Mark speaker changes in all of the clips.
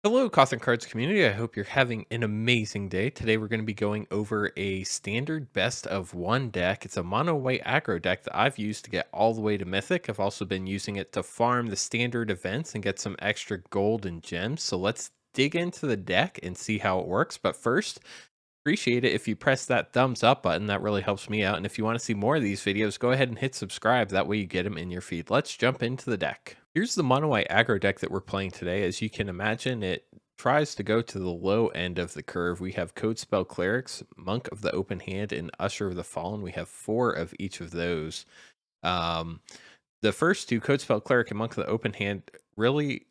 Speaker 1: Hello, Cothern Cards community. I hope you're having an amazing day. Today, we're going to be going over a standard best of one deck. It's a mono white aggro deck that I've used to get all the way to Mythic. I've also been using it to farm the standard events and get some extra gold and gems. So let's dig into the deck and see how it works. But first, appreciate it if you press that thumbs up button. That really helps me out. And if you want to see more of these videos, go ahead and hit subscribe. That way you get them in your feed. Let's jump into the deck. Here's the mono white aggro deck that we're playing today. As you can imagine, it tries to go to the low end of the curve. We have Codespell Clerics, Monk of the Open Hand, and Usher of the Fallen. We have 4 of each of those. Um, the first two, Codespell Cleric and Monk of the Open Hand, really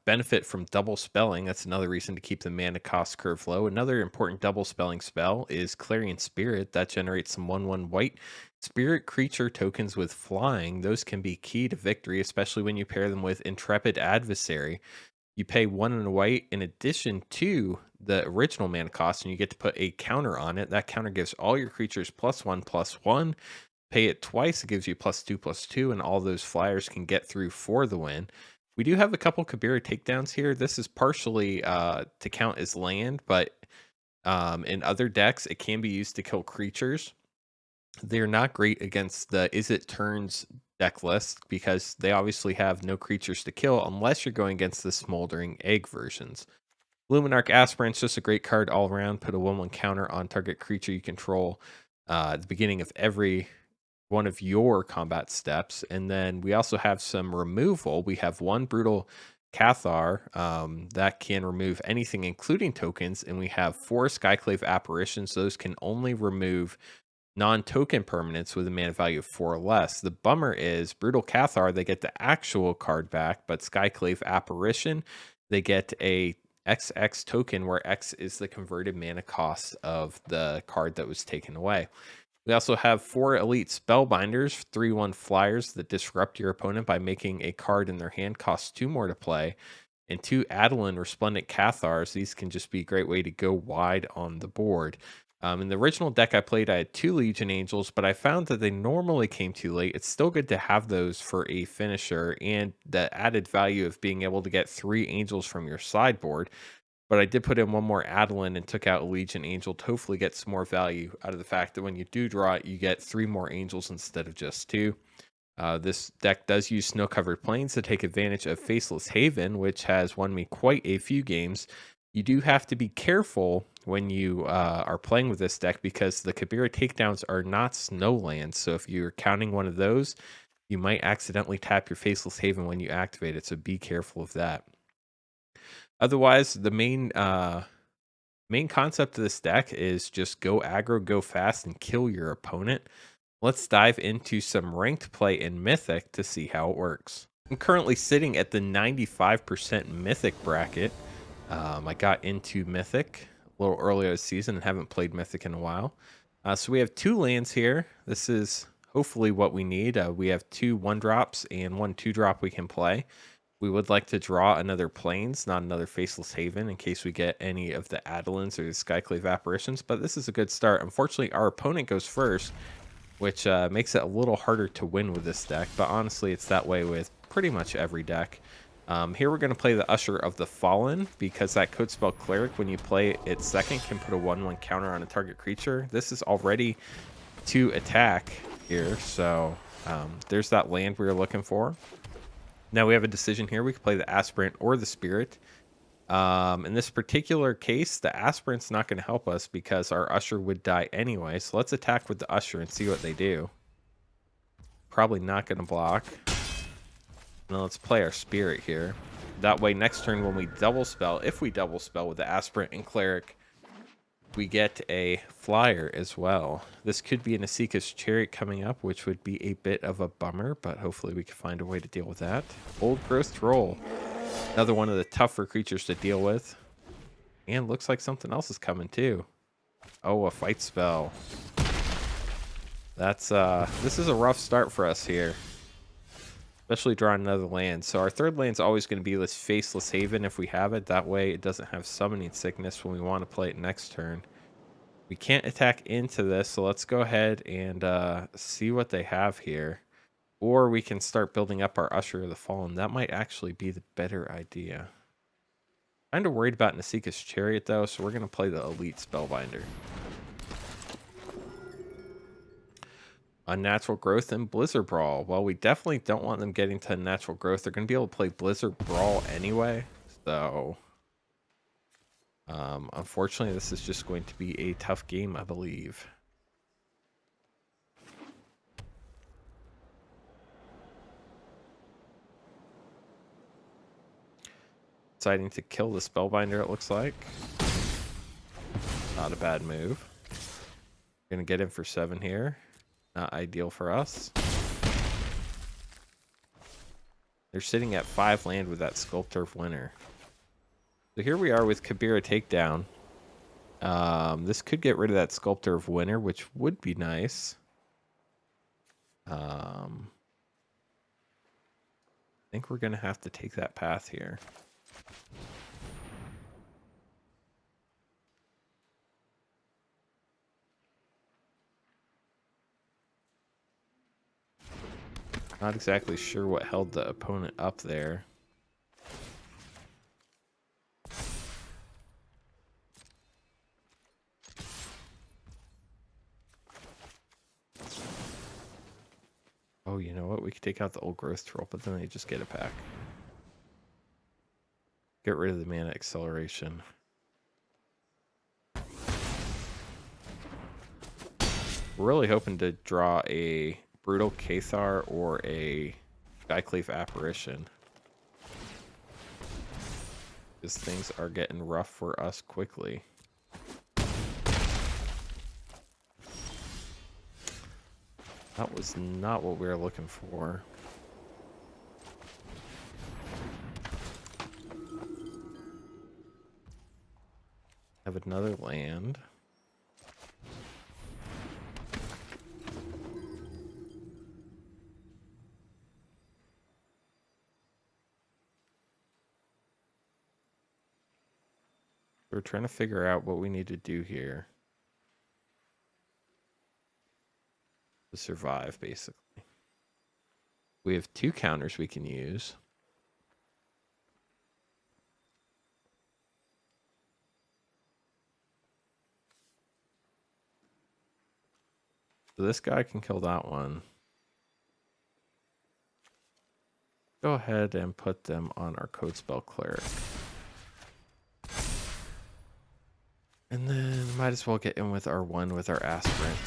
Speaker 1: benefit from double spelling. That's another reason to keep the mana cost curve low. Another important double spelling spell is Clarion Spirit. That generates some 1/1 white spirit creature tokens with flying. Those can be key to victory, especially when you pair them with Intrepid Adversary. You pay 1 and a white in addition to the original mana cost, and you get to put a counter on it. That counter gives all your creatures +1/+1. Pay it twice, it gives you +2/+2, and all those flyers can get through for the win. We do have a couple Kabira takedowns here. This is partially to count as land, but in other decks, it can be used to kill creatures. They're not great against the Is It Turns deck list because they obviously have no creatures to kill unless you're going against the Smoldering Egg versions. Luminarch Aspirant's just a great card all around. Put a 1/1 counter on target creature you control at the beginning of every one of your combat steps. And then we also have some removal. We have 1 Brutal Cathar that can remove anything, including tokens. And we have 4 Skyclave Apparitions. Those can only remove non-token permanents with a mana value of 4 or less. The bummer is Brutal Cathar, they get the actual card back, but Skyclave Apparition, they get a XX token where X is the converted mana cost of the card that was taken away. We also have 4 Elite Spellbinders, 3/1 flyers that disrupt your opponent by making a card in their hand cost 2 more to play, and 2 Adeline Resplendent Cathars. These can just be a great way to go wide on the board. In the original deck I played, I had 2 Legion Angels, but I found that they normally came too late. It's still good to have those for a finisher and the added value of being able to get 3 Angels from your sideboard. But I did put in 1 more Adeline and took out a Legion Angel to hopefully get some more value out of the fact that when you do draw it, you get 3 more Angels instead of just 2. This deck does use snow-covered plains to take advantage of Faceless Haven, which has won me quite a few games. You do have to be careful when you are playing with this deck because the Kabira takedowns are not snowlands. So if you're counting one of those, you might accidentally tap your Faceless Haven when you activate it. So be careful of that. Otherwise, the main concept of this deck is just go aggro, go fast, and kill your opponent. Let's dive into some ranked play in Mythic to see how it works. I'm currently sitting at the 95% Mythic bracket. I got into Mythic a little earlier this season and haven't played Mythic in a while. So we have 2 lands here. This is hopefully what we need. We have 2 1-drops and 1 2-drop we can play. We would like to draw another Plains, not another Faceless Haven, in case we get any of the Adelines or the Skyclave Apparitions, but this is a good start. Unfortunately, our opponent goes first, which makes it a little harder to win with this deck, but honestly, it's that way with pretty much every deck. Here we're going to play the Usher of the Fallen, because that Codespell Cleric, when you play it second, can put a 1/1 counter on a target creature. This is already to attack here, so there's that land we were looking for. Now we have a decision here. We can play the Aspirant or the Spirit. In this particular case, the Aspirant's not going to help us because our Usher would die anyway. So let's attack with the Usher and see what they do. Probably not going to block. Now let's play our Spirit here. That way next turn when we double spell, if we double spell with the Aspirant and Cleric, we get a flyer as well. This could be an Asika's Chariot coming up, which would be a bit of a bummer, but hopefully we can find a way to deal with that. Old Growth Troll. Another one of the tougher creatures to deal with. And looks like something else is coming too. Oh, a fight spell. That's this is a rough start for us here. Especially drawing another land. So our third land's always going to be this Faceless Haven if we have it. That way it doesn't have summoning sickness when we want to play it next turn. We can't attack into this, so let's go ahead and see what they have here. Or we can start building up our Usher of the Fallen. That might actually be the better idea. Kind of worried about Nasika's Chariot, though, so we're going to play the Elite Spellbinder. Unnatural Growth and Blizzard Brawl. Well, we definitely don't want them getting to Unnatural Growth. They're going to be able to play Blizzard Brawl anyway, so... unfortunately, this is just going to be a tough game, I believe. Deciding to kill the Spellbinder, it looks like. Not a bad move. Gonna get in for 7 here. Not ideal for us. They're sitting at 5 land with that Sculptor of Winter. So here we are with Kabira Takedown. This could get rid of that Sculptor of Winter, which would be nice. I think we're gonna have to take that path here. Not exactly sure what held the opponent up there. Oh, you know what? We could take out the Old Growth Troll, but then they just get it back. Get rid of the mana acceleration. We're really hoping to draw a Brutal Cathar or a Skyclave Apparition. Because things are getting rough for us quickly. That was not what we were looking for. Have another land. We're trying to figure out what we need to do here to survive, basically. We have 2 counters we can use. So this guy can kill that one. Go ahead and put them on our Codespell Cleric. And then might as well get in with our 1 with our Aspirant.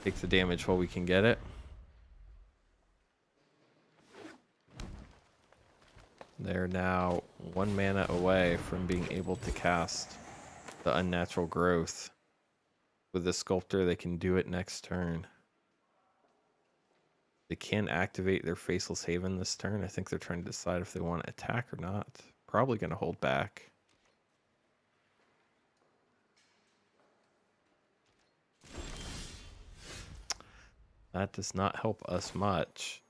Speaker 1: Take the damage while we can get it. They're now 1 mana away from being able to cast the Unnatural Growth. With the Sculptor, they can do it next turn. They can activate their Faceless Haven this turn. I think they're trying to decide if they want to attack or not. Probably going to hold back. That does not help us much.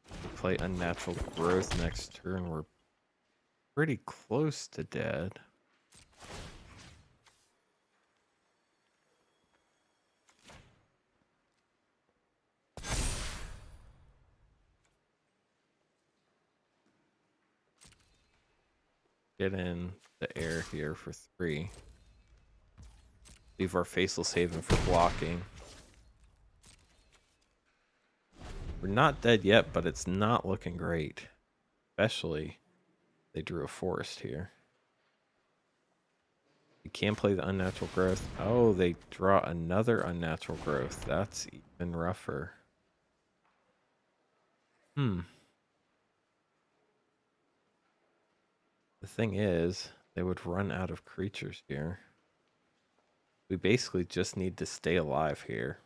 Speaker 1: We play Unnatural Growth next turn. We're pretty close to dead. Get in the air here for 3. Leave our Faceless Haven for blocking. We're not dead yet, but it's not looking great. Especially, they drew a forest here. You can't play the Unnatural Growth. Oh, they draw another Unnatural Growth. That's even rougher. The thing is, they would run out of creatures here. We basically just need to stay alive here.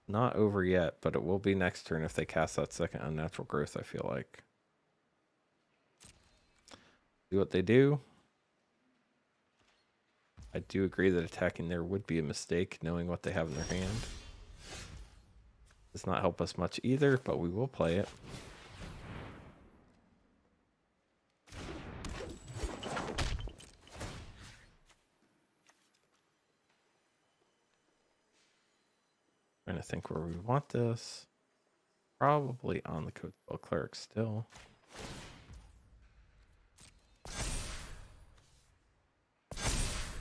Speaker 1: Not over yet, but it will be next turn if they cast that second Unnatural Growth, I feel like. Do what they do. I do agree that attacking there would be a mistake, knowing what they have in their hand. Does not help us much either, but we will play it. Trying to think where we want this. Probably on the Codespell Cleric still.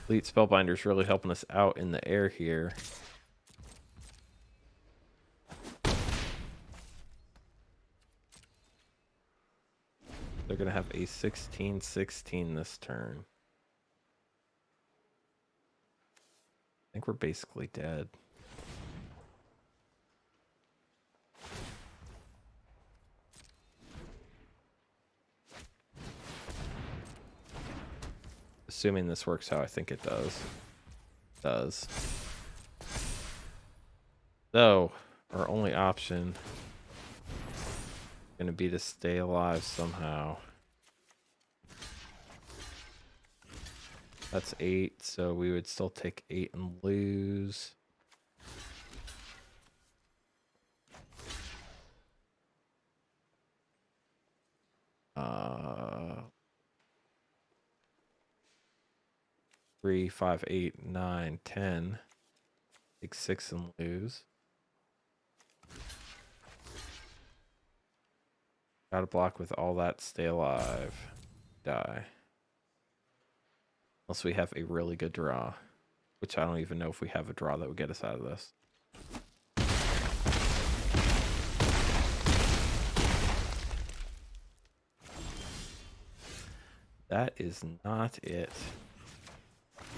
Speaker 1: Elite Spellbinder is really helping us out in the air here. They're going to have a 16-16 this turn. I think we're basically dead. Assuming this works how I think it does. It does. So, our only option going to be to stay alive somehow. That's 8, so we would still take 8 and lose. Uh, 3, 5, 8, 9, 10. Take 6 and lose. Gotta block with all that, stay alive, die. Unless we have a really good draw, which I don't even know if we have a draw that would get us out of this. That is not it.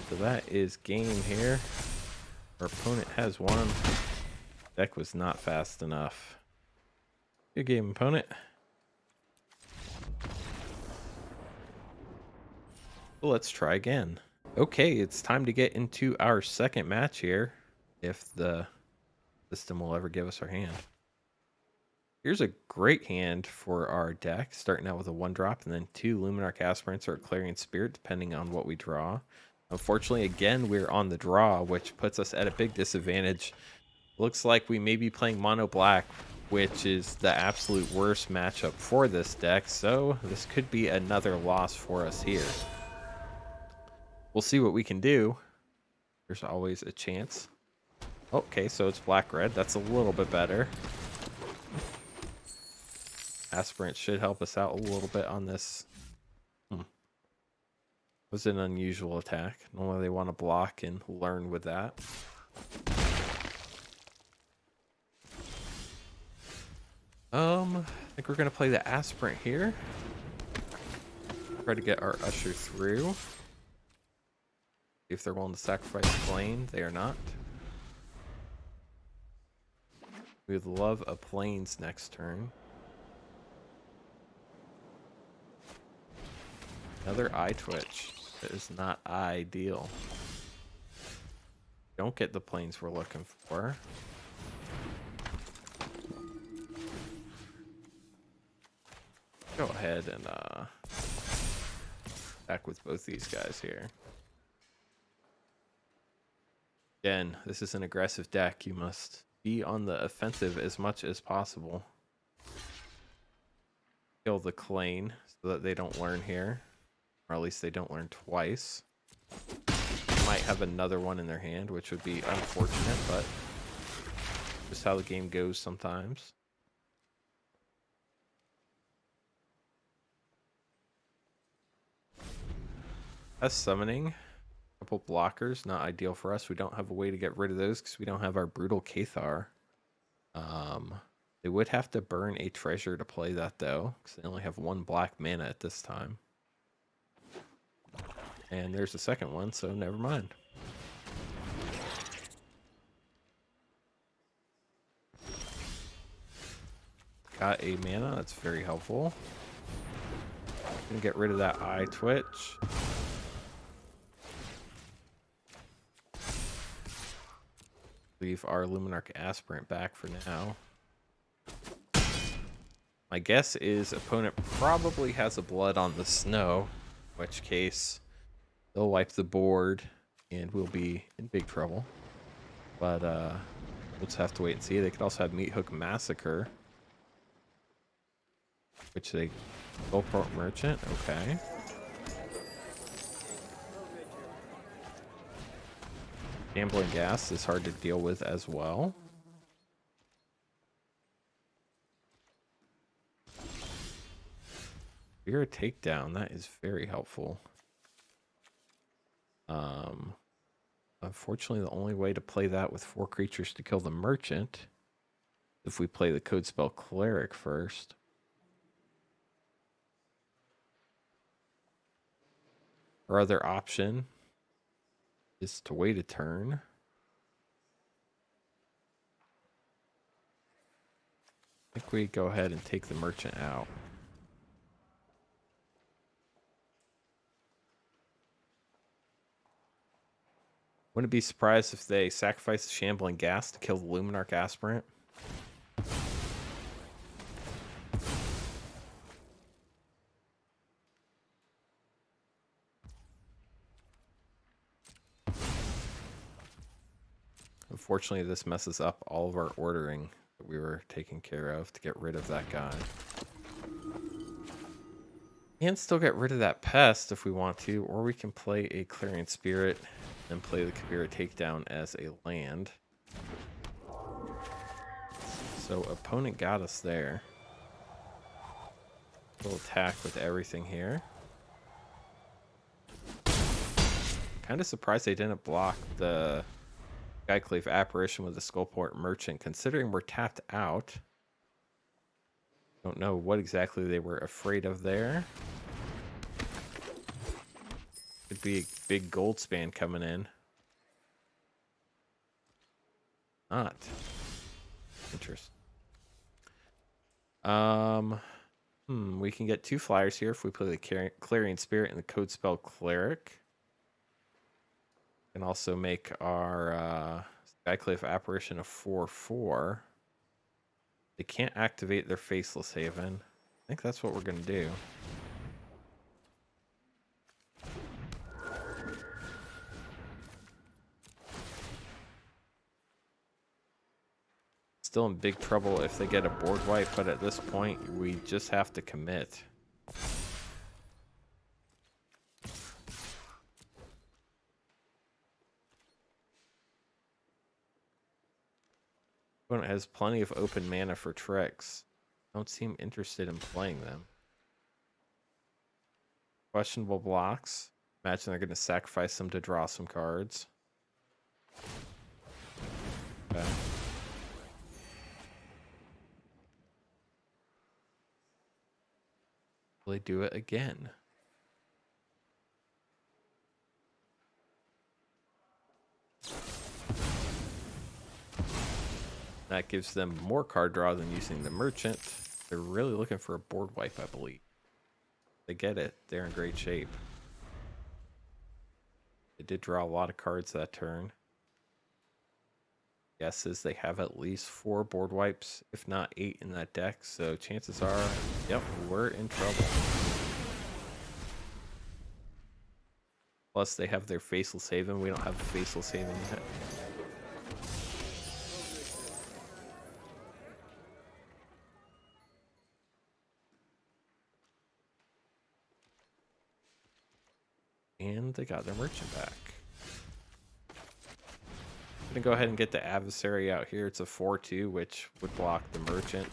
Speaker 1: So that is game here. Our opponent has won. Deck was not fast enough. Good game, opponent. Well, let's try again. Okay, it's time to get into our second match here, if the system will ever give us our hand. Here's a great hand for our deck, starting out with a 1-drop and then 2 Luminarch Aspirants or a Clarion Spirit, depending on what we draw. Unfortunately, again, we're on the draw, which puts us at a big disadvantage. Looks like we may be playing mono black, which is the absolute worst matchup for this deck, so this could be another loss for us here. We'll see what we can do. There's always a chance. Okay, so it's black-red. That's a little bit better. Aspirant should help us out a little bit on this. Was an unusual attack. Normally they want to block and learn with that. I think we're going to play the Aspirant here. Try to get our Usher through. If they're willing to sacrifice Plane, they are not. We would love a Plains next turn. Another eye twitch. That is not ideal. Don't get the Plains we're looking for. Go ahead and back with both these guys here. Again, this is an aggressive deck. You must be on the offensive as much as possible. Kill the Clane so that they don't learn here. Or at least they don't learn twice. Might have another one in their hand, which would be unfortunate, but just how the game goes sometimes. Us summoning. Couple blockers, not ideal for us. We don't have a way to get rid of those because we don't have our Brutal Cathar. They would have to burn a treasure to play that though, because they only have 1 black mana at this time. And there's the second one, so never mind. Got a mana, that's very helpful. Gonna get rid of that eye twitch. Leave our Luminarch Aspirant back for now. My guess is opponent probably has a blood on the snow, in which case they'll wipe the board and we'll be in big trouble. But we'll just have to wait and see. They could also have Meathook Massacre, which they Gulport Merchant. Okay. Gambling Gas is hard to deal with as well. Kabira Takedown, that is very helpful. Unfortunately, the only way to play that with 4 creatures to kill the merchant, if we play the Codespell Cleric first. Our other option is to wait a turn. I think we go ahead and take the merchant out. Wouldn't be surprised if they sacrifice the Shambling Gas to kill the Luminarch Aspirant. Unfortunately, this messes up all of our ordering that we were taking care of to get rid of that guy. And still get rid of that pest if we want to, or we can play a Clarion Spirit and play the Kabira Takedown as a land. So opponent got us there. We'll attack with everything here. Kind of surprised they didn't block the Skyclave Apparition with the Skullport Merchant, considering we're tapped out. Don't know what exactly they were afraid of there. Could be a big gold span coming in. Not. Interesting. We can get 2 flyers here if we play the Clarion Spirit and the Codespell Cleric. We can also make our Skyclave Apparition a 4/4. They can't activate their Faceless Haven. I think that's what we're going to do. Still in big trouble if they get a board wipe, but at this point, we just have to commit. Opponent has plenty of open mana for tricks. Don't seem interested in playing them. Questionable blocks. Imagine they're going to sacrifice them to draw some cards. Okay. Will they do it again? That gives them more card draw than using the merchant. They're really looking for a board wipe, I believe. They get it. They're in great shape. They did draw a lot of cards that turn. Guesses they have at least 4 board wipes, if not 8 in that deck. So chances are, yep, we're in trouble. Plus they have their Faceless Haven. We don't have a Faceless Haven yet. And they got their merchant back. I'm going to go ahead and get the adversary out here. It's a 4/2, which would block the merchant.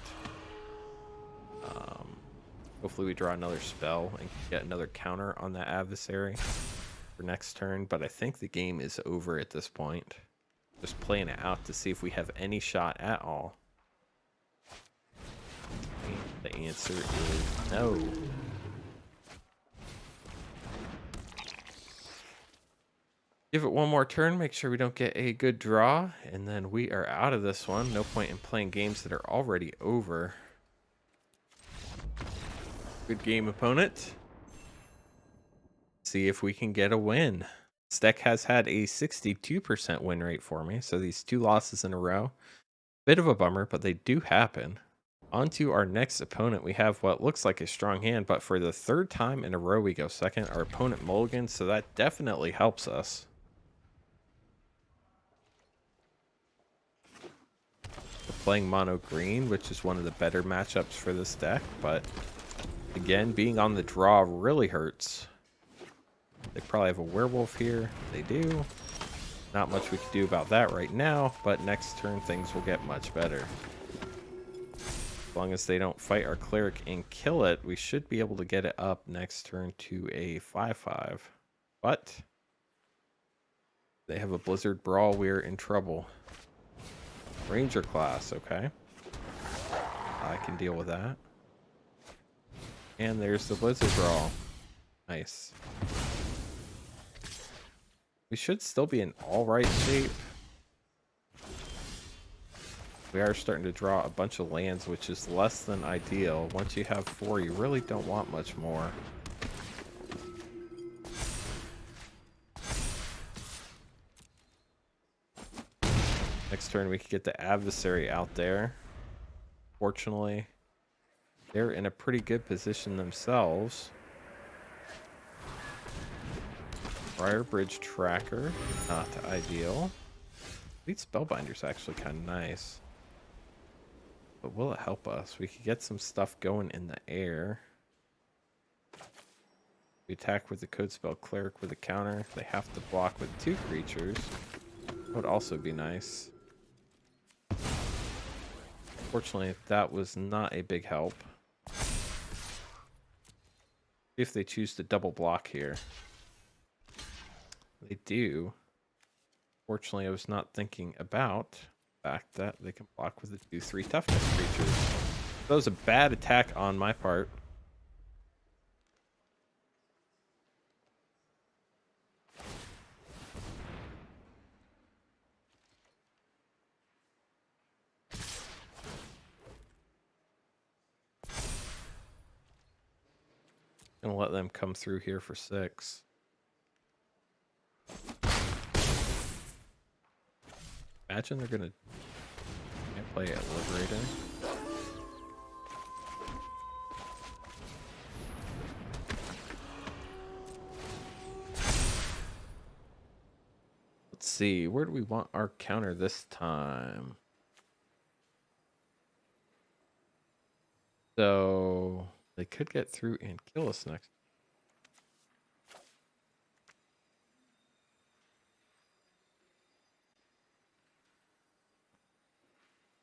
Speaker 1: Hopefully we draw another spell and get another counter on that adversary for next turn. But I think the game is over at this point. Just playing it out to see if we have any shot at all. And the answer is no. Give it one more turn, make sure we don't get a good draw, and then we are out of this one. No point in playing games that are already over. Good game, opponent. See if we can get a win. This deck has had a 62% win rate for me, so these 2 losses in a row. Bit of a bummer, but they do happen. On to our next opponent. We have what looks like a strong hand, but for the 3rd time in a row we go second. Our opponent mulligans, so that definitely helps us. We're playing mono green, which is one of the better matchups for this deck, but again, being on the draw really hurts. They probably have a werewolf here. They do. Not much we can do about that right now, but next turn things will get much better. long as they don't fight our cleric and kill it, we should be able to get it up next turn to a 5/5. But they have a Blizzard Brawl, we're in trouble. Ranger class, okay. I can deal with that. And there's the Blizzard Brawl. Nice. We should still be in alright shape. We are starting to draw a bunch of lands, which is less than ideal. Once you have 4, you really don't want much more. Next turn we could get the Adversary out there. Fortunately, they're in a pretty good position themselves. Briar Bridge Tracker, not ideal. Elite Spellbinder's actually kind of nice. But will it help us? We could get some stuff going in the air. We attack with the Codespell Cleric with a counter. They have to block with 2 creatures. That would also be nice. Fortunately, that was not a big help. If they choose to double block here. They do. Fortunately, I was not thinking about the fact that they can block with the 2/3 toughness creatures. That was a bad attack on my part. Gonna let them come through here for 6. Imagine they're gonna play at Liberator. Let's see, where do we want our counter this time? So they could get through and kill us next.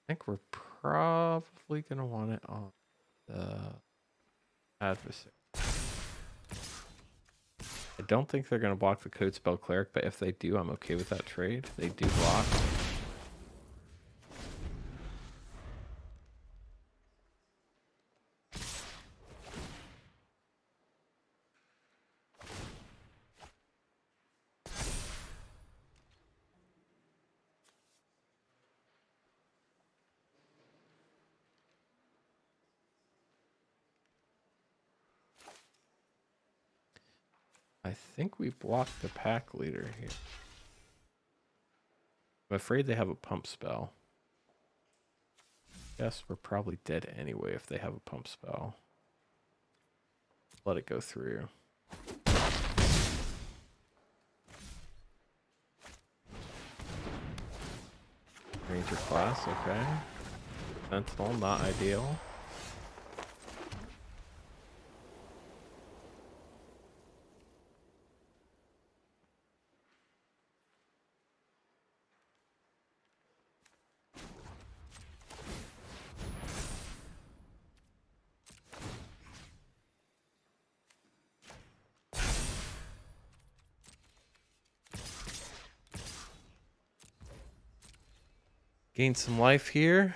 Speaker 1: I think we're probably going to want it on the Adversary. I don't think they're going to block the Codespell Cleric, but if they do, I'm okay with that trade. They do block. I think we blocked the pack leader here. I'm afraid they have a pump spell. Guess we're probably dead anyway if they have a pump spell. Let it go through. Ranger class, okay. Sentinel, not ideal. Gain some life here.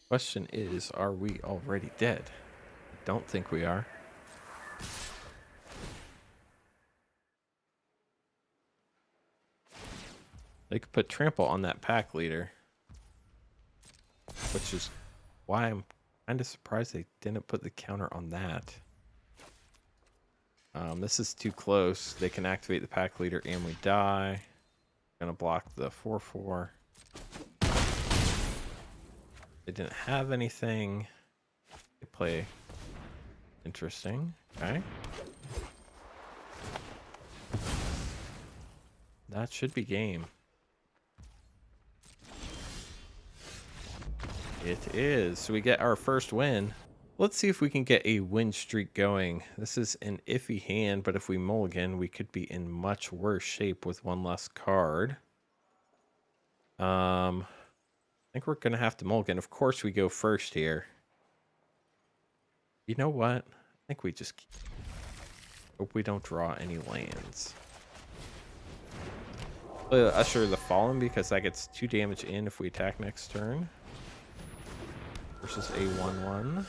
Speaker 1: Question is, are we already dead? I don't think we are. They could put trample on that pack leader, which is why I'm kind of surprised they didn't put the counter on that. This is too close. They can activate the pack leader and we die. Gonna block the 4/4. They didn't have anything. They play interesting. Okay. That should be game. It is. So we get our first win. Let's see if we can get a win streak going. This is an iffy hand, but if we mulligan, we could be in much worse shape with one less card. I think we're going to have to mulligan. Of course, we go first here. You know what? I think we just hope we don't draw any lands. Play the Usher of the Fallen because that gets 2 damage in if we attack next turn. Versus a 1/1.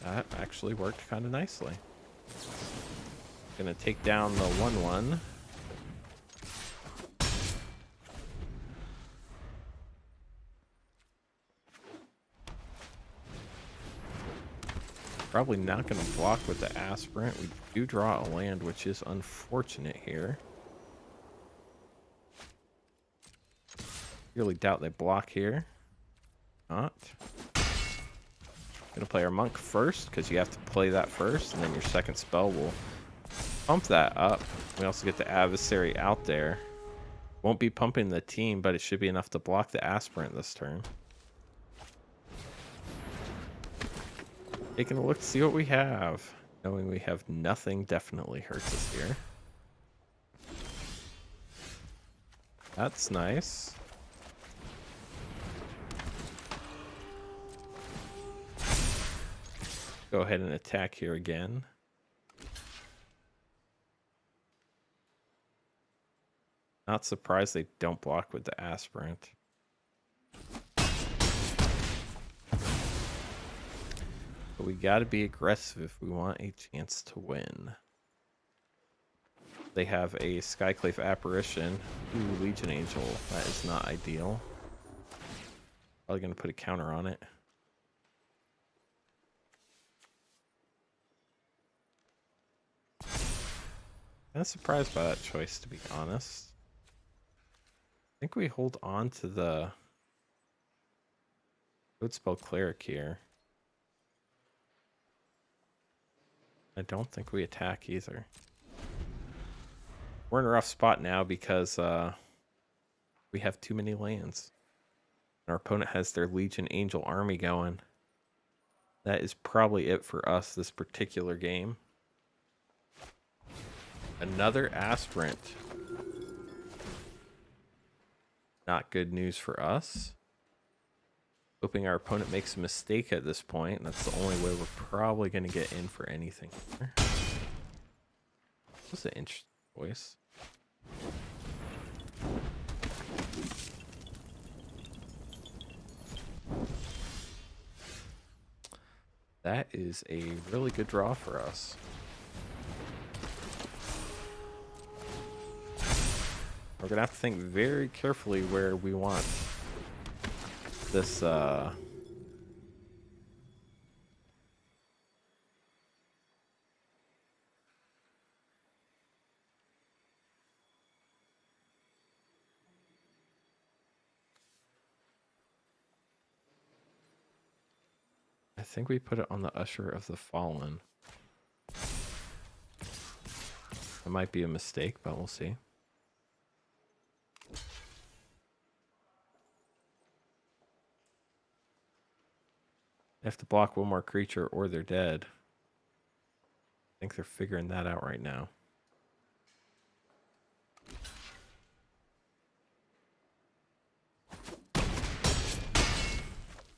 Speaker 1: That actually worked kind of nicely. Gonna take down the 1/1. Probably not gonna block with the Aspirant. We do draw a land, which is unfortunate here. Really doubt they block here. Not. Gonna play our monk first because you have to play that first, and then your second spell will pump that up. We also get the adversary out there. Won't be pumping the team, but it should be enough to block the aspirant this turn. Taking a look to see what we have. Knowing we have nothing definitely hurts us here. That's nice. Go ahead and attack here again. Not surprised they don't block with the aspirant. But we got to be aggressive if we want a chance to win. They have a Skyclave Apparition. Ooh, Legion Angel. That is not ideal. Probably going to put a counter on it. Kind of surprised by that choice, to be honest. I think we hold on to the Codespell Cleric here. I don't think we attack either. We're in a rough spot now because we have too many lands. Our opponent has their Legion Angel army going. That is probably it for us this particular game. Another aspirant. Not good news for us. Hoping our opponent makes a mistake at this point. That's the only way we're probably going to get in for anything here. That's an interesting choice. That is a really good draw for us. We're going to have to think very carefully where we want this I think we put it on the Usher of the Fallen. It might be a mistake, but we'll see. They have to block one more creature or they're dead. I think they're figuring that out right now.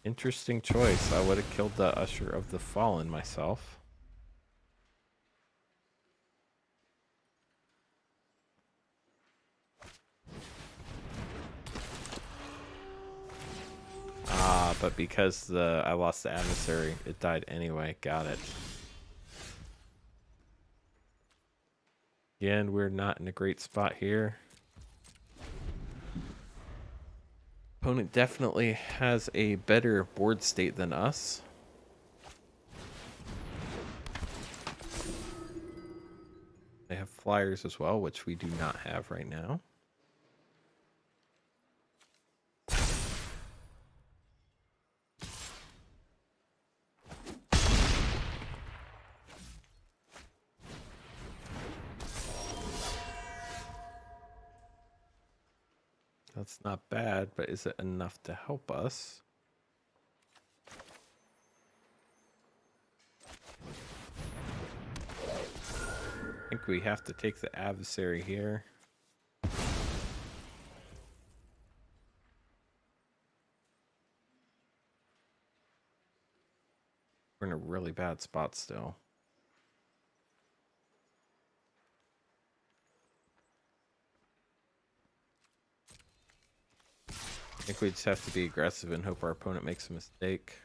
Speaker 1: Interesting choice. I would have killed the Usher of the Fallen myself. But because I lost the adversary, it died anyway. Got it. Again, we're not in a great spot here. Opponent definitely has a better board state than us. They have flyers as well, which we do not have right now. That's not bad, but is it enough to help us? think we have to take the adversary here. We're in a really bad spot still. I think we just have to be aggressive and hope our opponent makes a mistake.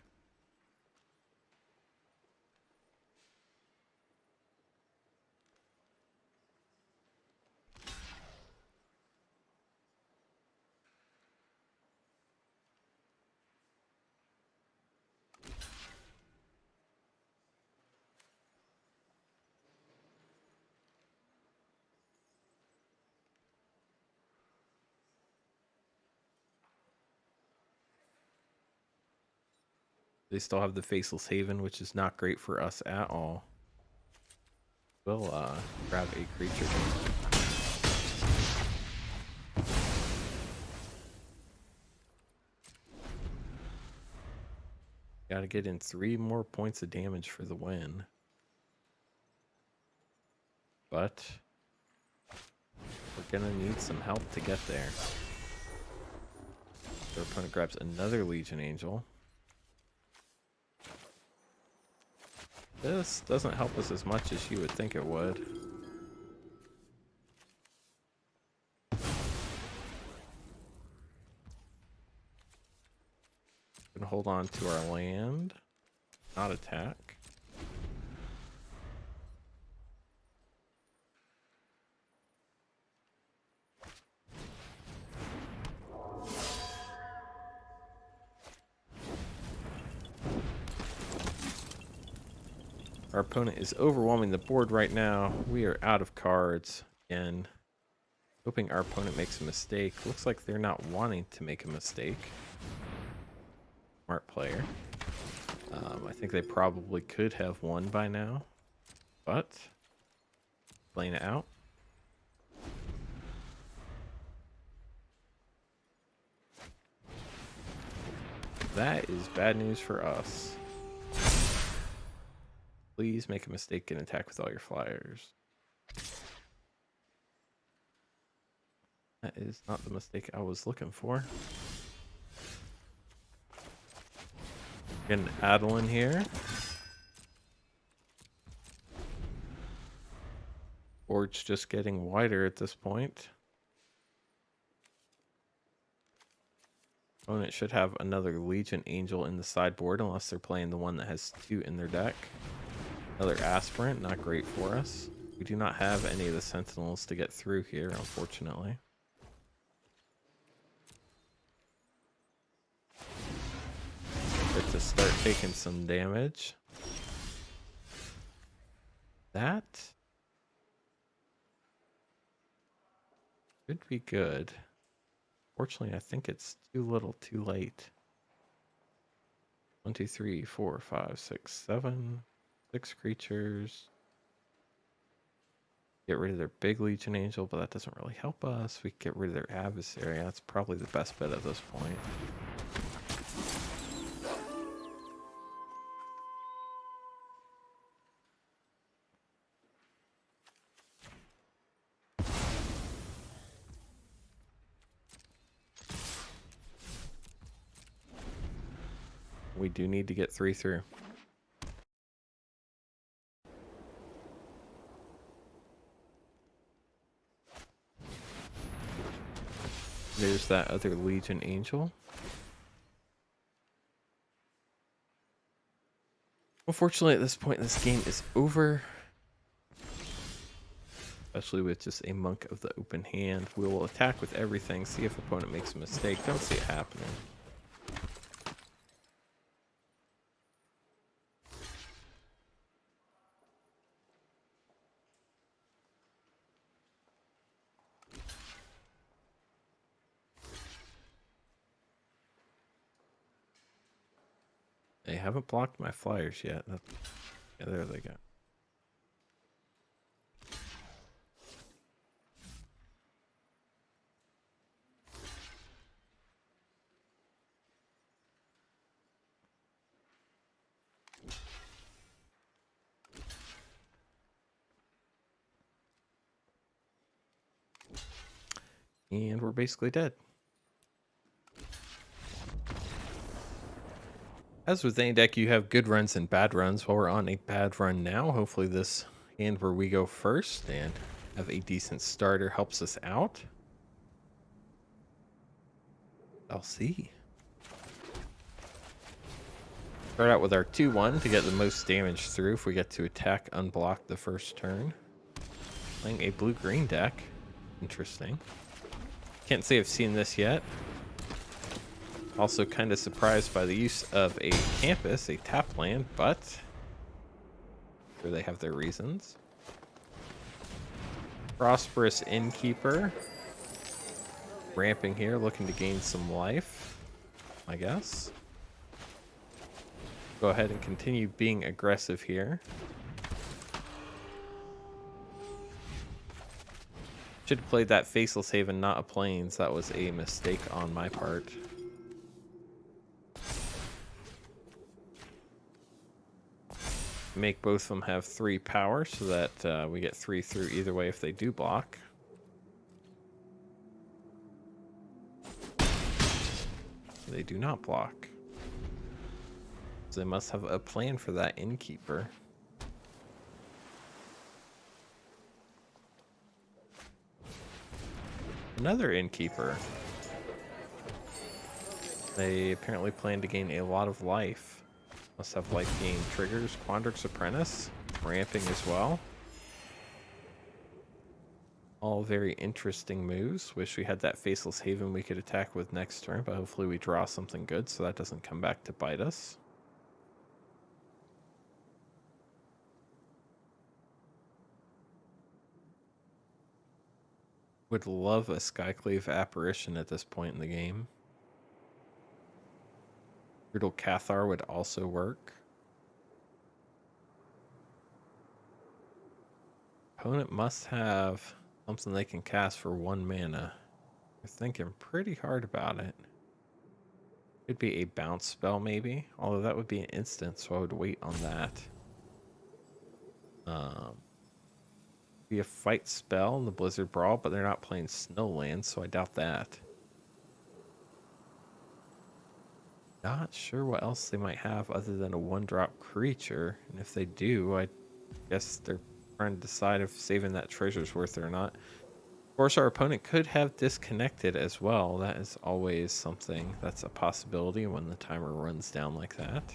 Speaker 1: They still have the Faceless Haven, which is not great for us at all. We'll grab a creature. Gotta get in 3 more points of damage for the win. But we're gonna need some help to get there. Their opponent grabs another Legion Angel. This doesn't help us as much as you would think it would. Gonna hold on to our land, not attack. Our opponent is overwhelming the board right now. We are out of cards and hoping our opponent makes a mistake. Looks like they're not wanting to make a mistake. Smart player. I think they probably could have won by now, but playing it out. That is bad news for us. Please make a mistake and attack with all your flyers. That is not the mistake I was looking for. Get an Adeline here. Board's just getting wider at this point. Opponent should have another Legion Angel in the sideboard unless they're playing the one that has 2 in their deck. Another Aspirant, not great for us. We do not have any of the Sentinels to get through here, unfortunately. Get to start taking some damage. That should be good. Fortunately, I think it's too little too late. 1, 2, 3, 4, 5, 6, 7. 6 creatures. Get rid of their big Legion Angel, but that doesn't really help us. We get rid of their adversary. That's probably the best bet at this point. We do need to get 3 through. There's that other Legion Angel. Unfortunately, at this point, this game is over. Especially with just a Monk of the Open Hand. We will attack with everything, see if opponent makes a mistake. Don't see it happening. They haven't blocked my flyers yet. Yeah, there they go. And we're basically dead. As with any deck, you have good runs and bad runs. Well, we're on a bad run now. Hopefully this hand where we go first and have a decent starter helps us out. I'll see. Start out with our 2-1 to get the most damage through if we get to attack unblock the first turn. Playing a blue-green deck. Interesting. Can't say I've seen this yet. Also kind of surprised by the use of a campus, a tap land, but I'm sure they have their reasons. Prosperous Innkeeper. Ramping here, looking to gain some life, I guess. Go ahead and continue being aggressive here. Should have played that Faceless Haven, not a Plains. That was a mistake on my part. Make both of them have 3 power so that we get 3 through either way if they do block. They do not block. So they must have a plan for that Innkeeper. Another Innkeeper. They apparently plan to gain a lot of life. Must have life gain triggers. Quandrix Apprentice. Ramping as well. All very interesting moves. Wish we had that Faceless Haven we could attack with next turn, but hopefully we draw something good so that doesn't come back to bite us. Would love a Skyclave Apparition at this point in the game. Brutal Cathar would also work. Opponent must have something they can cast for 1 mana. We're thinking pretty hard about it. Could be a bounce spell maybe, although that would be an instant, so I would wait on that. Be a fight spell in the Blizzard Brawl, but they're not playing Snowlands, so I doubt that. Not sure what else they might have other than a 1-drop creature, and if they do, I guess they're trying to decide if saving that treasure's worth it or not. Of course, our opponent could have disconnected as well. That is always something that's a possibility when the timer runs down like that.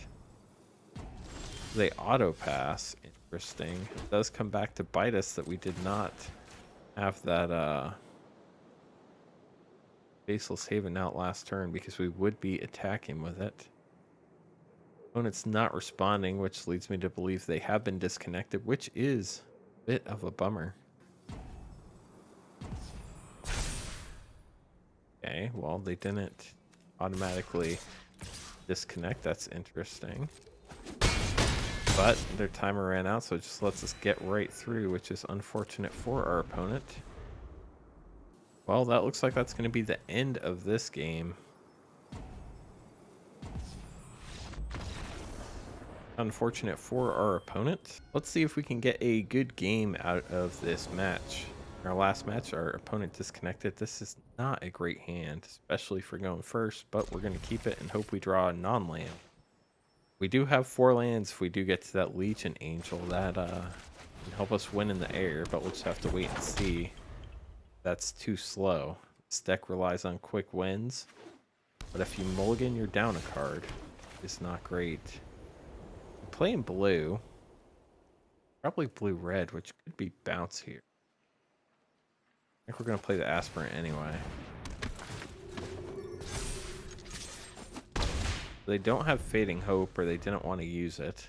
Speaker 1: They auto pass. Interesting. It does come back to bite us that we did not have that Faceless Haven out last turn because we would be attacking with it. Opponent's not responding, which leads me to believe they have been disconnected, which is a bit of a bummer. Okay, well, they didn't automatically disconnect. That's interesting. But their timer ran out, so it just lets us get right through, which is unfortunate for our opponent. Well, that looks like that's going to be the end of this game. Unfortunate for our opponent. Let's see if we can get a good game out of this match. In our last match, our opponent disconnected. This is not a great hand, especially for going first, but we're going to keep it and hope we draw a non-land. We do have 4 lands if we do get to that Legion Angel. That can help us win in the air, but we'll just have to wait and see. That's too slow. This deck relies on quick wins, but if you mulligan, you're down a card. It's not great. I'm playing blue. Probably blue-red, which could be bounce here. I think we're going to play the Aspirant anyway. They don't have Fading Hope, or they didn't want to use it.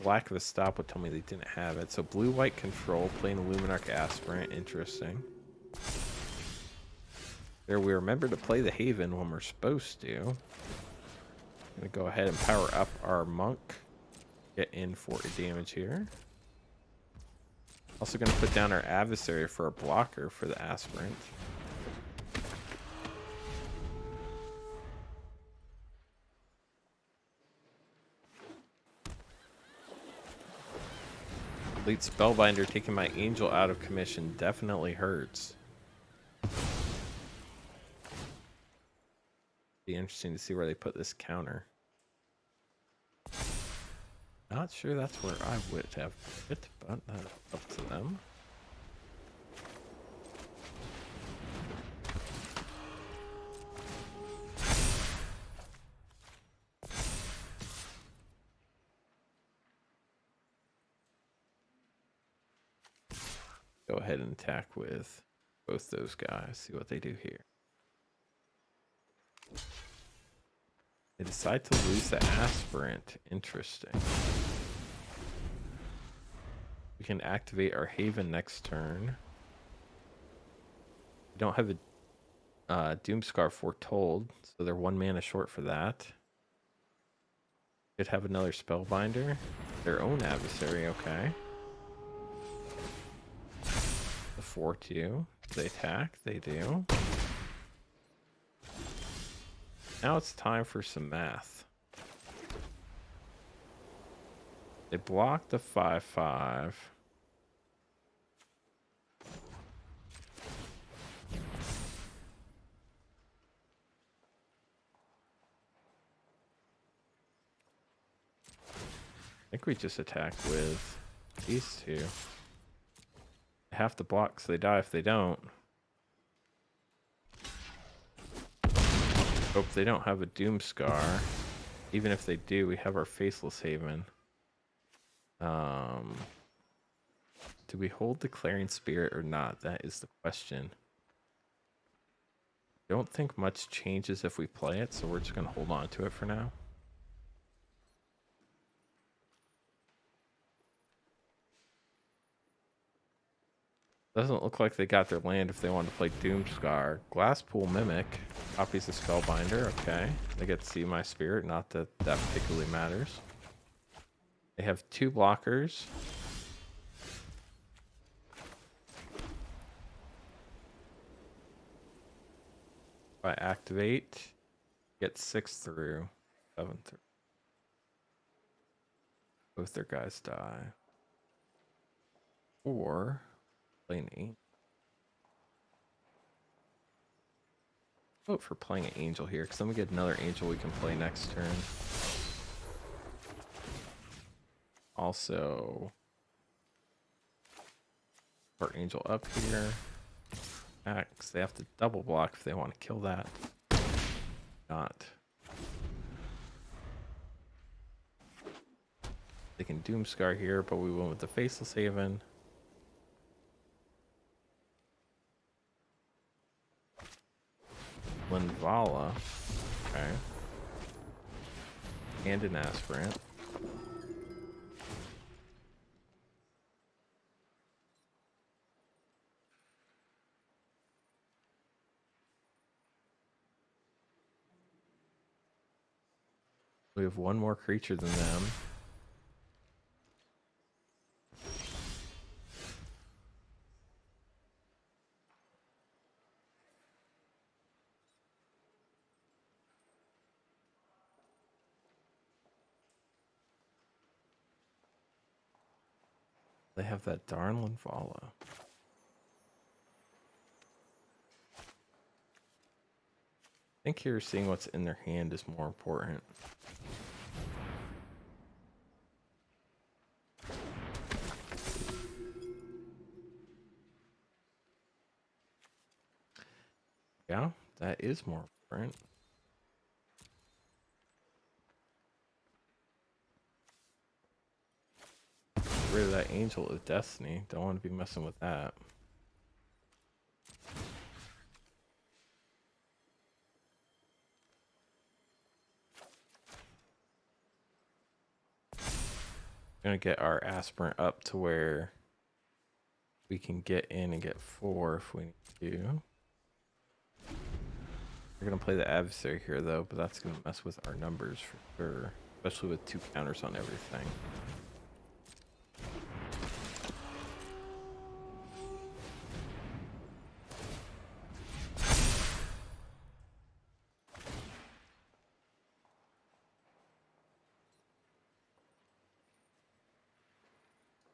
Speaker 1: Lack of a stop would tell me they didn't have it. So blue-white control, playing a Luminarch Aspirant. Interesting. There, we remember to play the Haven when we're supposed to. I'm going to go ahead and power up our Monk. Get in for a damage here. Also going to put down our Adversary for a blocker for the Aspirant. Elite Spellbinder taking my Angel out of commission definitely hurts. Be interesting to see where they put this counter. Not sure that's where I would have put it, but that's up to them. Go ahead and attack with both those guys. See what they do here. They decide to lose the Aspirant. Interesting. We can activate our Haven next turn. We don't have a Doomscar Foretold, so they're 1 mana short for that. Could have another Spellbinder. Their own adversary, okay. The 4-2. They attack, they do. Now it's time for some math. They block the 5-5. I think we just attack with these two. They have to block so they die if they don't. Hope they don't have a Doomscar. Even if they do, we have our Faceless Haven. Do we hold the Clarion Spirit or not? That is the question. Don't think much changes if we play it, so we're just going to hold on to it for now. Doesn't look like they got their land if they want to play Doomscar. Glasspool Mimic copies the Spellbinder. Okay, they get to see my spirit. Not that that particularly matters. They have 2 blockers. If I activate, get 6 through, 7 through. Both their guys die. Or play an Angel. Vote for playing an Angel here, because then we get another Angel we can play next turn. Also, put Angel up here. Because they have to double block if they want to kill that. Not. They can Doomscar here, but we went with the Faceless Haven. Linvala. Okay. And an Aspirant. We have 1 more creature than them. They have that darn Linvala. I think here seeing what's in their hand is more important. Yeah, that is more important. Get rid of that Angel of Destiny. Don't want to be messing with that. Gonna get our Aspirant up to where we can get in and get 4 if we need to. We're gonna play the Adversary here though, but that's gonna mess with our numbers for sure, especially with 2 counters on everything.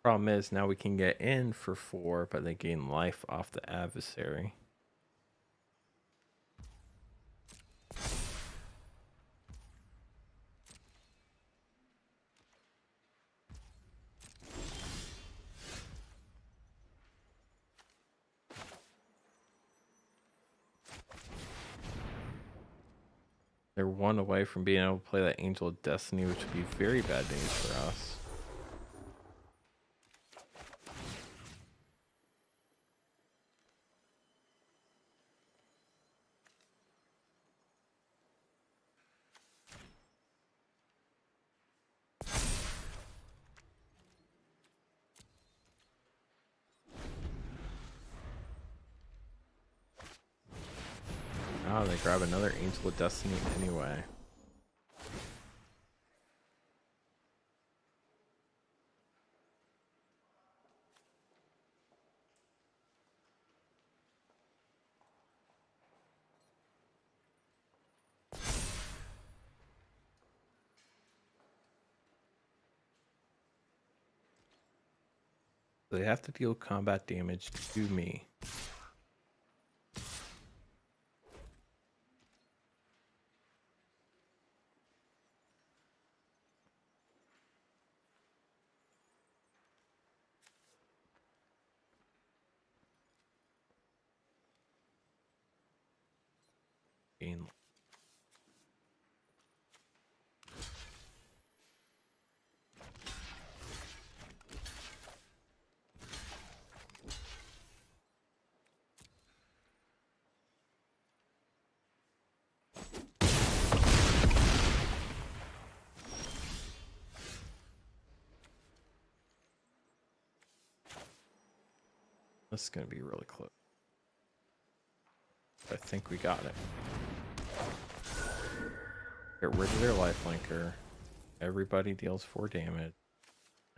Speaker 1: Problem is now we can get in for 4, but they gain life off the Adversary. They're one away from being able to play that Angel of Destiny, which would be very bad news for us. Oh, they grab another Angel of Destiny anyway. They have to deal combat damage to me. Gain. This is going to be really close. I think we got it. Get rid of their lifelinker. Everybody deals 4 damage.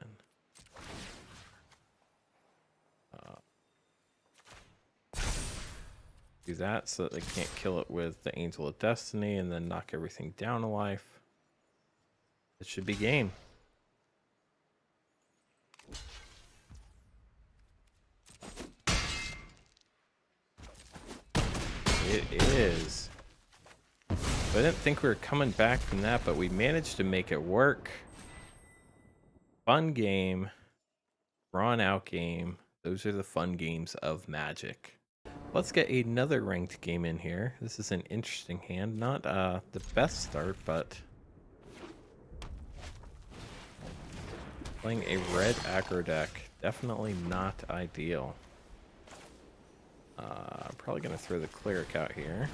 Speaker 1: And, do that so that they can't kill it with the Angel of Destiny and then knock everything down a life. It should be game. It is. I didn't think we were coming back from that, but we managed to make it work. Fun game. Drawn out game. Those are the fun games of Magic. Let's get another ranked game in here. This is an interesting hand. Not the best start, but playing a red aggro deck. Definitely not ideal. I'm probably going to throw the Cleric out here.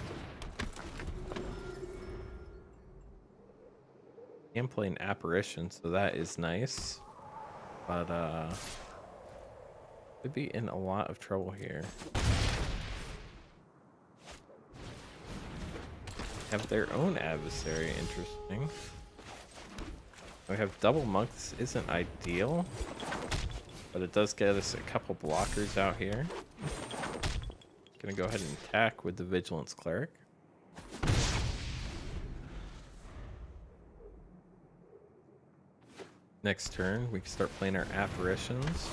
Speaker 1: Can play an Apparition, so that is nice. But could be in a lot of trouble here. Have their own adversary, interesting. We have double monk. This isn't ideal, but it does get us a couple blockers out here. Gonna go ahead and attack with the Vigilance Cleric. Next turn, we can start playing our Apparitions.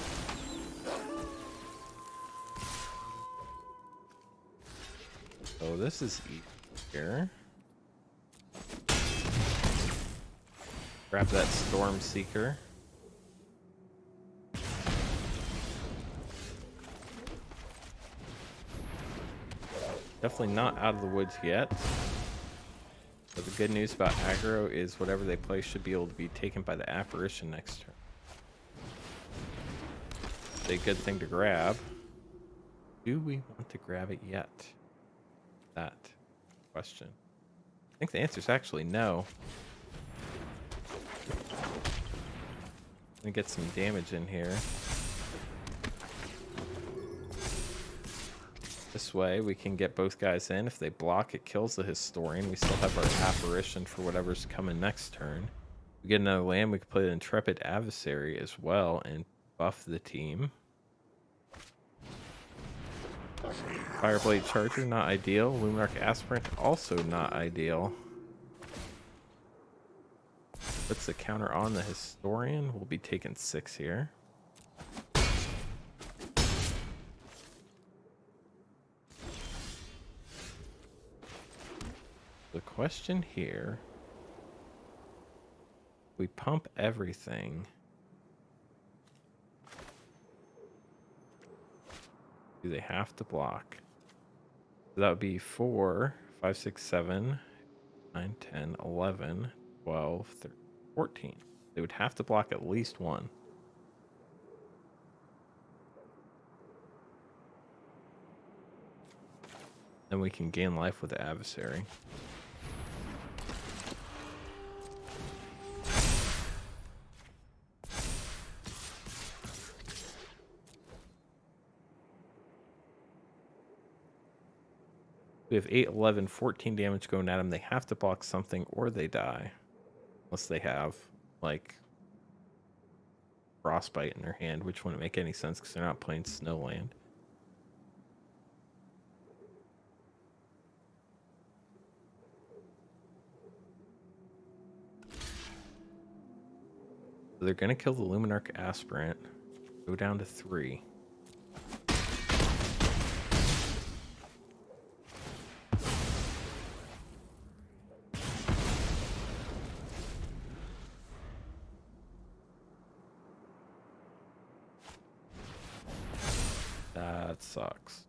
Speaker 1: So this is easier. Grab that Storm Seeker. Definitely not out of the woods yet. But the good news about aggro is whatever they play should be able to be taken by the Apparition next turn. It's a good thing to grab. Do we want to grab it yet? That question. I think the answer is actually no. Let me get some damage in here. This way we can get both guys in. If they block, it kills the Historian. We still have our Apparition for whatever's coming next turn. We get another land, we can play the Intrepid Adversary as well and buff the team. Fireblade Charger, not ideal. Luminarch Aspirant, also not ideal. Puts the counter on the Historian. We'll be taking 6 here. The question here, we pump everything. Do they have to block? So that would be 4, 5, 6, 7, 9, 10, 11, 12, 13, 14. They would have to block at least one. Then we can gain life with the adversary. We have 8, 11, 14 damage going at them. They have to block something or they die. Unless they have, like, Frostbite in their hand, which wouldn't make any sense because they're not playing Snowland. So they're going to kill the Luminarch Aspirant. Go down to 3. That sucks.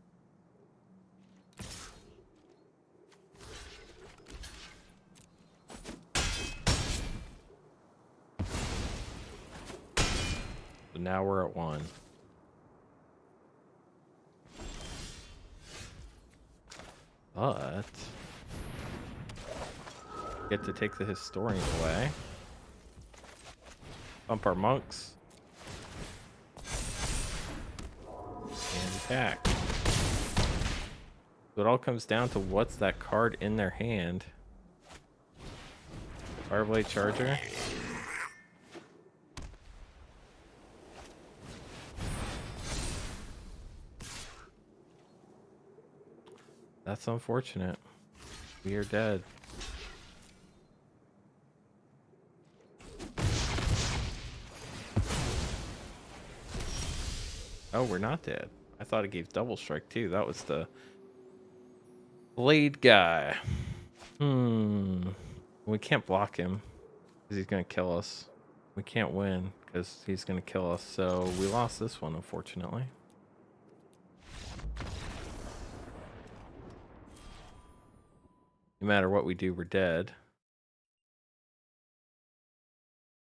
Speaker 1: So now we're at 1. But get to take the Historian away. Bump our monks. And attack. So it all comes down to what's that card in their hand. Fireblade Charger. That's unfortunate. We are dead. Oh, we're not dead. I thought it gave double strike too. That was the blade guy. We can't block him because he's going to kill us. We can't win because he's going to kill us. So we lost this one, unfortunately. No matter what we do, we're dead.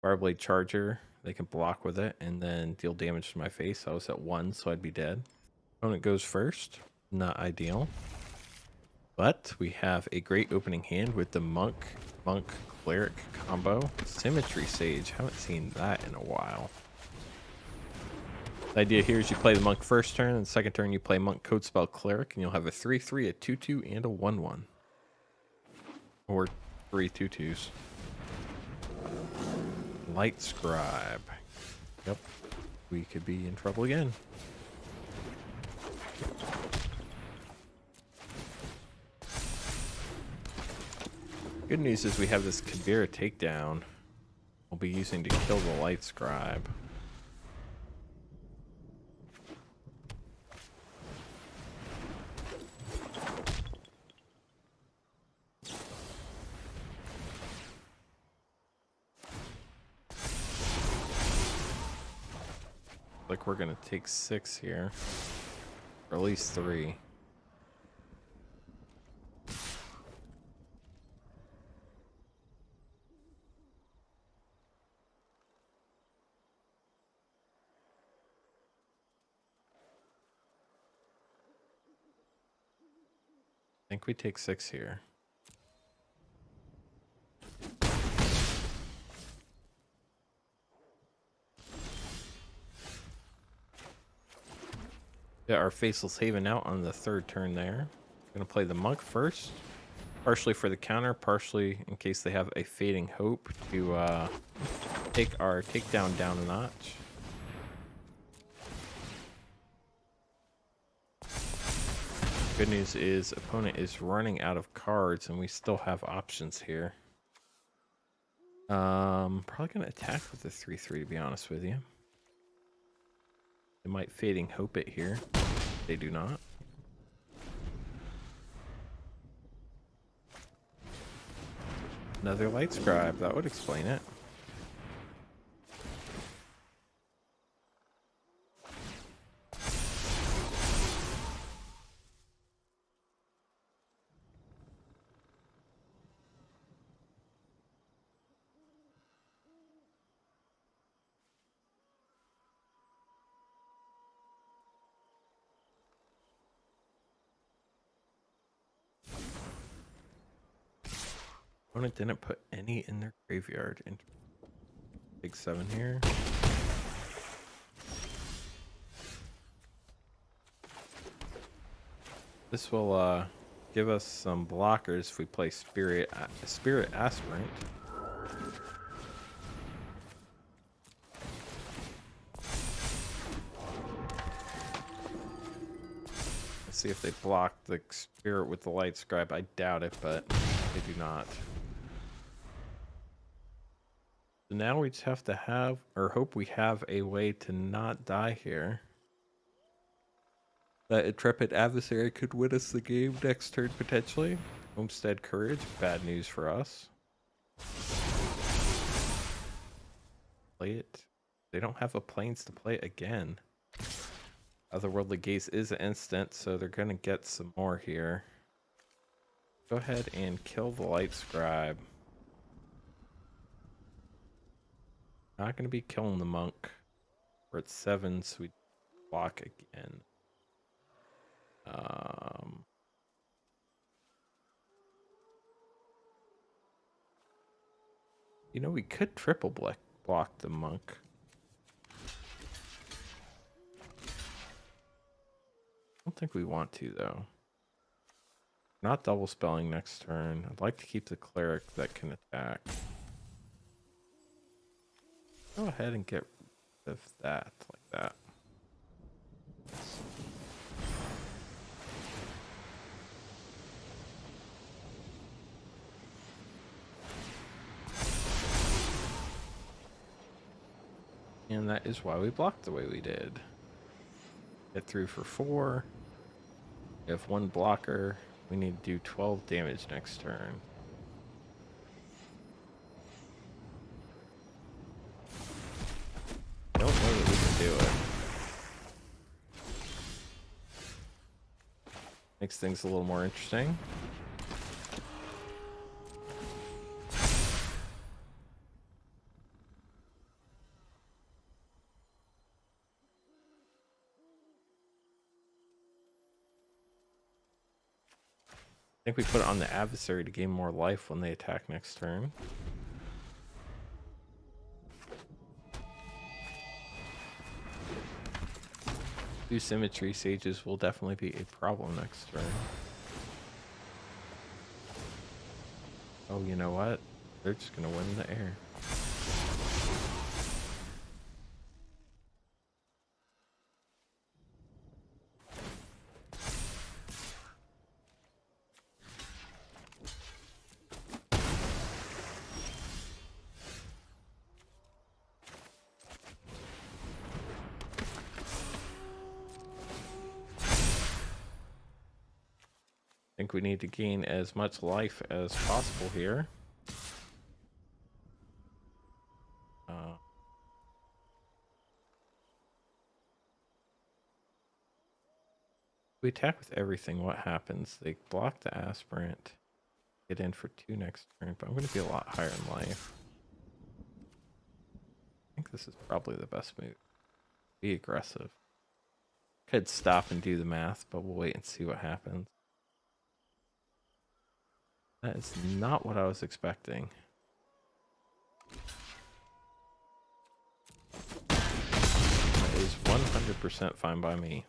Speaker 1: Fireblade Charger. They can block with it and then deal damage to my face. I was at 1, so I'd be dead. Opponent goes first. Not ideal. But we have a great opening hand with the Monk Cleric combo. Symmetry Sage. Haven't seen that in a while. The idea here is you play the Monk first turn, and second turn you play Monk Codespell Cleric, and you'll have a 3/3, a 2/2, and a 1/1. Or 3 2/2s. Light Scribe. Yep. We could be in trouble again. Good news is we have this Kabira Takedown we'll be using to kill the Light Scribe. Like we're gonna take 6 here, or at least 3. I think we take 6 here. Got our Faceless Haven out on the 3rd turn there. Gonna play the Monk first, partially for the counter, partially in case they have a Fading Hope to take our takedown down a notch. Good news is opponent is running out of cards and we still have options here. Probably gonna attack with the 3/3 to be honest with you. They might Fading Hope it here. They do not. Another Light Scribe, that would explain it. Opponent didn't put any in their graveyard. Big 7 here. This will give us some blockers if we play Spirit Aspirant. Let's see if they block the Spirit with the Light Scribe. I doubt it, but they do not. So now we just have to have, or hope we have a way to not die here. That Intrepid Adversary could win us the game next turn, potentially. Homestead Courage, bad news for us. Play it. They don't have a Plains to play again. Otherworldly Gaze is an instant, so they're going to get some more here. Go ahead and kill the Light Scribe. Not going to be killing the Monk. We're at 7, so we block again. You know, we could triple block the Monk. I don't think we want to, though. Not double spelling next turn. I'd like to keep the Cleric that can attack. Go ahead and get rid of that, like that. And that is why we blocked the way we did. Get through for 4. We have 1 blocker. We need to do 12 damage next turn. I don't know that we can do it. Makes things a little more interesting. I think we put it on the adversary to gain more life when they attack next turn. Two symmetry sages will definitely be a problem next turn. Oh, you know what? They're just going to win the air. I think we need to gain as much life as possible here. We attack with everything. What happens? They block the aspirant. Get in for 2 next turn, but I'm going to be a lot higher in life. I think this is probably the best move. Be aggressive. Could stop and do the math, but we'll wait and see what happens. That is not what I was expecting. That is 100% fine by me.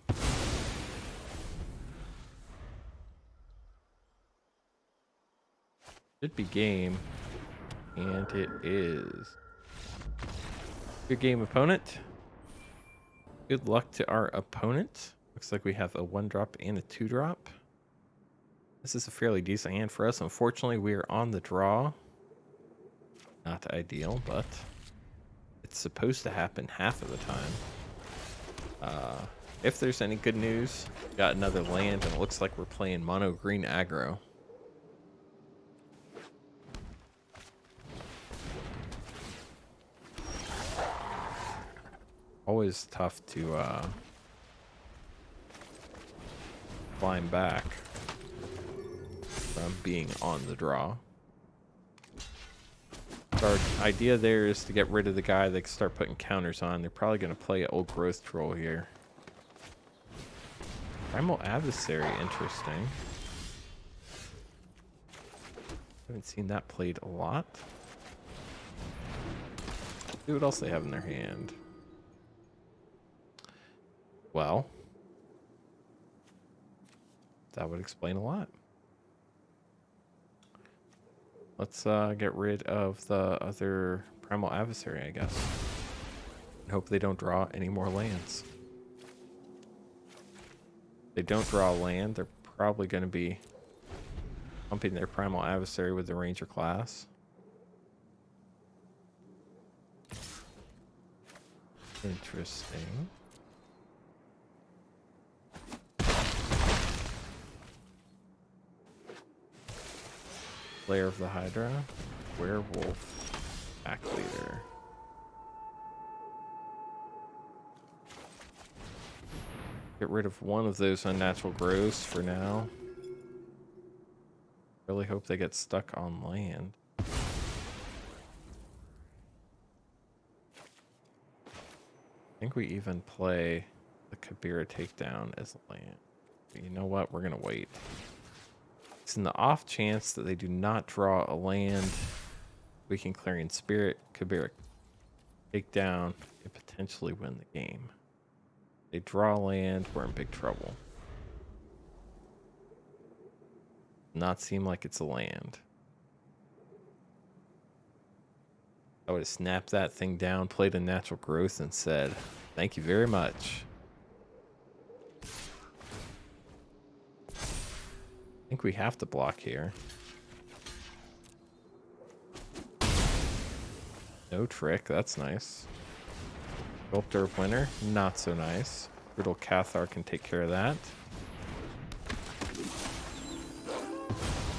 Speaker 1: Should be game, and it is. Good game, opponent. Good luck to our opponent. Looks like we have a 1-drop and a 2-drop. This is a fairly decent hand for us. Unfortunately, we are on the draw. Not ideal, but it's supposed to happen half of the time. If there's any good news, we got another land, and it looks like we're playing mono green aggro. Always tough to climb back from being on the draw. Our idea there is to get rid of the guy that can start putting counters on. They're probably going to play an Old Growth Troll here. Primal Adversary, interesting. Haven't seen that played a lot. See what else they have in their hand. Well, that would explain a lot. Let's get rid of the other Primal Adversary, I guess. And hope they don't draw any more lands. If they don't draw a land, they're probably going to be pumping their Primal Adversary with the Ranger class. Interesting. Lair of the Hydra, Werewolf, Pack Leader. Get rid of one of those unnatural growths for now. Really hope they get stuck on land. I think we even play the Kabira Takedown as land. But you know what? We're going to wait. It's in the off chance that they do not draw a land, we can Clarion Spirit, Kabira Takedown, and potentially win the game. They draw land, we're in big trouble. Not seem like it's a land. I would have snapped that thing down, played a natural growth, and said, thank you very much. I think we have to block here. No trick, that's nice. Sculptor of Winter, not so nice. Brutal Cathar can take care of that.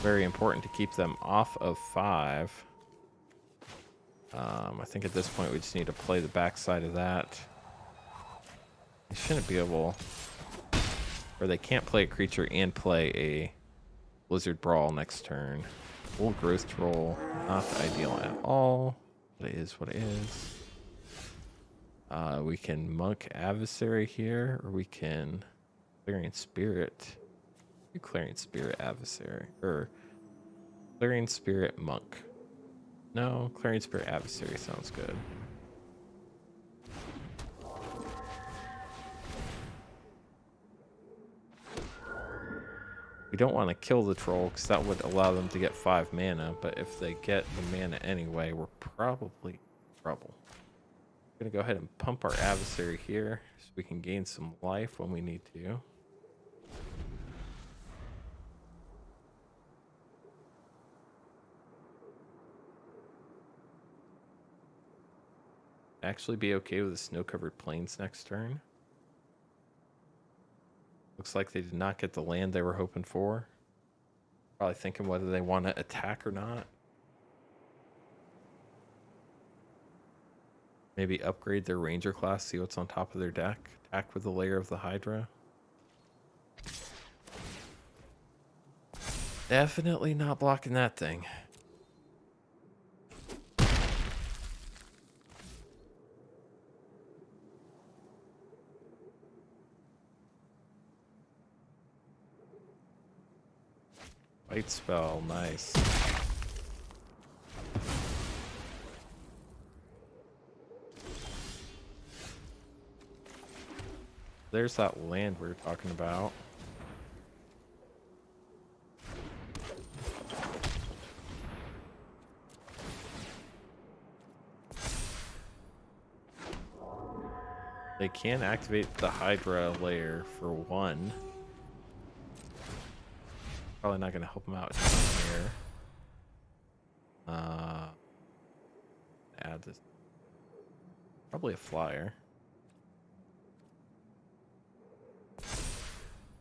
Speaker 1: Very important to keep them off of 5. I think at this point we just need to play the backside of that. They shouldn't be able, or they can't play a creature and play a Blizzard Brawl next turn. Full Growth Troll, not ideal at all. But it is what it is. We can Monk Adversary here, or we can Clarion Spirit. Do Clarion Spirit Adversary, or Clarion Spirit Monk. No, Clarion Spirit Adversary sounds good. We don't want to kill the troll because that would allow them to get 5 mana, but if they get the mana anyway, we're probably in trouble. We're going to go ahead and pump our adversary here so we can gain some life when we need to. Actually be okay with the snow-covered plains next turn. Looks like they did not get the land they were hoping for. Probably thinking whether they want to attack or not. Maybe upgrade their Ranger class, see what's on top of their deck. Attack with the Lair of the Hydra. Definitely not blocking that thing. White spell, nice. There's that land we were talking about. They can activate the Hydra layer for 1. Probably not going to help them out here. Add this. Probably a flyer.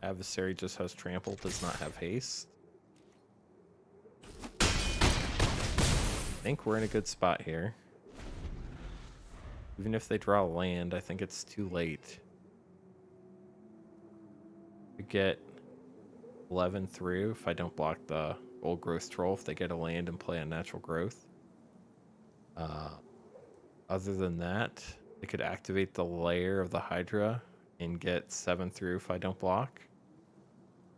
Speaker 1: Adversary just has trample, does not have haste. I think we're in a good spot here. Even if they draw land, I think it's too late. We get 11 through if I don't block the old growth troll, if they get a land and play a natural growth. Other than that, they could activate the layer of the Hydra and get 7 through if I don't block.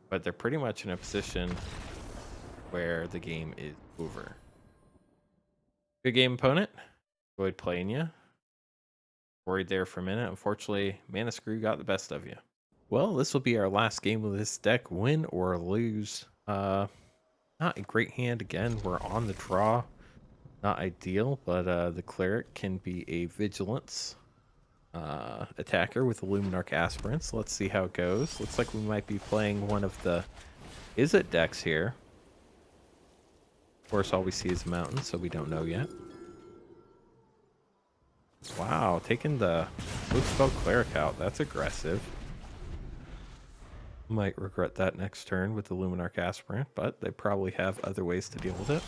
Speaker 1: But they're pretty much in a position where the game is over. Good game, opponent. Enjoyed playing you. Worried there for a minute. Unfortunately, Mana Screw got the best of you. Well, this will be our last game with this deck. Win or lose. Not a great hand again. We're on the draw. Not ideal, but the Cleric can be a Vigilance attacker with the Luminarch Aspirant. So let's see how it goes. Looks like we might be playing one of the Is It decks here. Of course, all we see is a mountain, so we don't know yet. Wow, taking the Codespell Cleric out. That's aggressive. Might regret that next turn with the Luminarch Aspirant, but they probably have other ways to deal with it.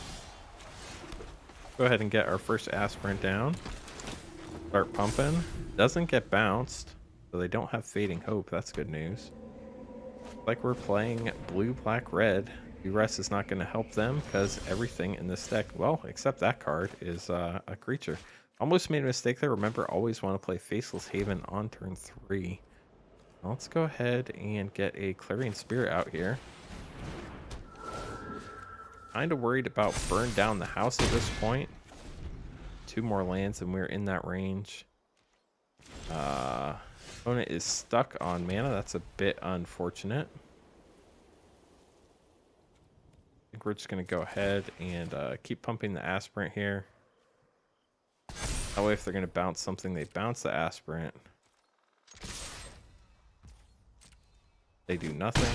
Speaker 1: Go ahead and get our first Aspirant down. Start pumping. Doesn't get bounced, so they don't have Fading Hope. That's good news. Like we're playing blue, black, red. Duress is not going to help them because everything in this deck, well, except that card, is a creature. Almost made a mistake there. Remember, always want to play Faceless Haven on turn 3. Let's go ahead and get a Clarion Spirit out here. Kind of worried about burn down the house at this point. 2 more lands and we're in that range. Opponent is stuck on mana. That's a bit unfortunate. I think we're just going to go ahead and keep pumping the Aspirant here. That way if they're going to bounce something, they bounce the Aspirant. They do nothing.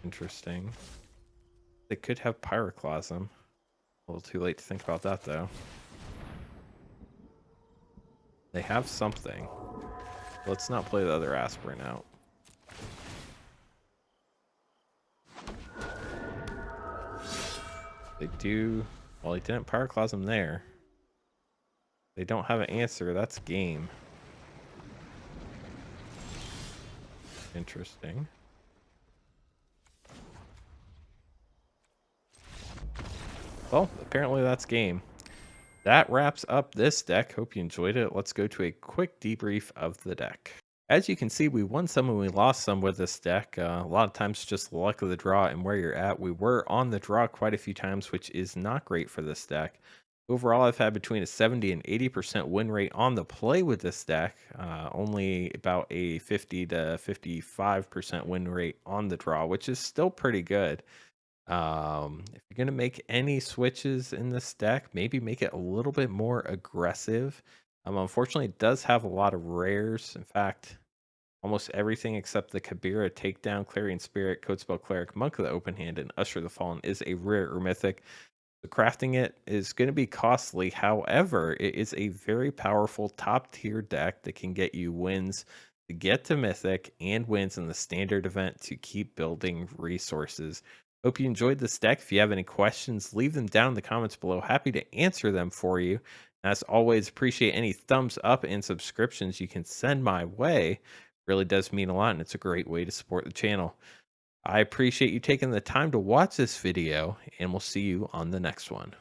Speaker 1: Interesting. They could have Pyroclasm. A little too late to think about that, though. They have something. Let's not play the other Aspirant out. They do... Well, he didn't Pyroclasm there. They don't have an answer. That's game. Interesting. Well, apparently that's game. That wraps up this deck. Hope you enjoyed it. Let's go to a quick debrief of the deck. As you can see, we won some and we lost some with this deck. A lot of times just the luck of the draw and where you're at. We were on the draw quite a few times, which is not great for this deck. Overall, I've had between a 70 and 80% win rate on the play with this deck. Only about a 50 to 55% win rate on the draw, which is still pretty good. If you're going to make any switches in this deck, maybe make it a little bit more aggressive. Unfortunately, it does have a lot of rares. In fact, almost everything except the Kabira Takedown, Clarion Spirit, Codespell Cleric, Monk of the Open Hand, and Usher the Fallen is a rare or mythic. So crafting it is going to be costly. However, it is a very powerful top tier deck that can get you wins to get to mythic and wins in the standard event to keep building resources. Hope you enjoyed this deck. If you have any questions, leave them down in the comments below. Happy to answer them for you. As always, appreciate any thumbs up and subscriptions you can send my way. Really does mean a lot, and it's a great way to support the channel. I appreciate you taking the time to watch this video, and we'll see you on the next one.